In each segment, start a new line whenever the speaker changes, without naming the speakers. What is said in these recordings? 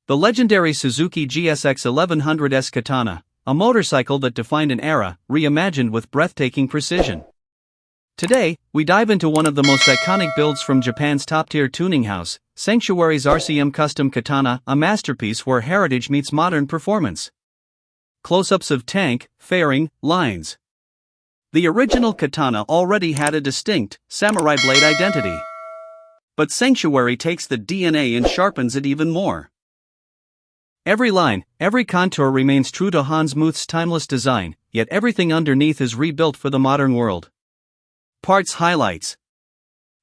The legendary Suzuki GSX1100S Katana, a motorcycle that defined an era, reimagined with breathtaking precision. Today, we dive into one of the most iconic builds from Japan's top-tier tuning house, Sanctuary's RCM Custom Katana, a masterpiece where heritage meets modern performance. Close-ups of tank, fairing, lines. The original Katana already had a distinct, samurai blade identity. But Sanctuary takes the DNA and sharpens it even more. Every line, every contour remains true to Handmade's timeless design, yet everything underneath is rebuilt for the modern world. Parts highlights.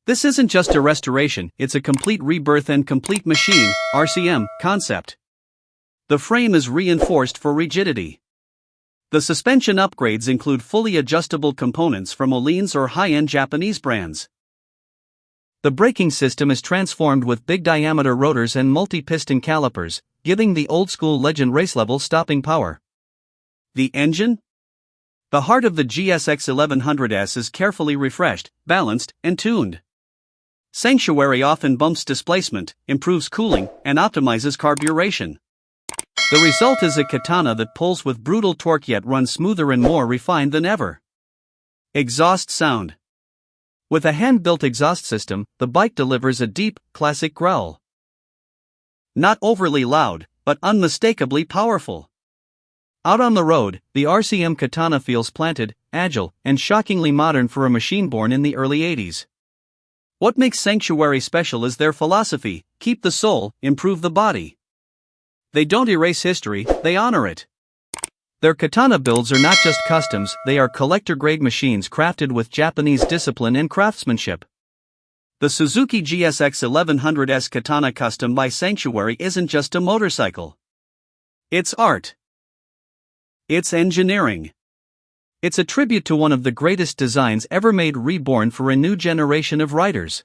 This isn't just a restoration, it's a complete rebirth and complete machine, RCM, concept. The frame is reinforced for rigidity. The suspension upgrades include fully adjustable components from Öhlins or high-end Japanese brands. The braking system is transformed with big-diameter rotors and multi-piston calipers, giving the old-school legend race-level stopping power. The engine? The heart of the GSX1100S is carefully refreshed, balanced, and tuned. Sanctuary often bumps displacement, improves cooling, and optimizes carburation. The result is a Katana that pulls with brutal torque yet runs smoother and more refined than ever. Exhaust sound. With a hand-built exhaust system, the bike delivers a deep, classic growl. Not overly loud, but unmistakably powerful. Out on the road, the RCM Katana feels planted, agile, and shockingly modern for a machine born in the early 80s. What makes Sanctuary special is their philosophy: keep the soul, improve the body. They don't erase history, they honor it. Their Katana builds are not just customs, they are collector-grade machines crafted with Japanese discipline and craftsmanship. The Suzuki GSX1100S Katana Custom by Sanctuary isn't just a motorcycle. It's art. It's engineering. It's a tribute to one of the greatest designs ever made, reborn for a new generation of riders.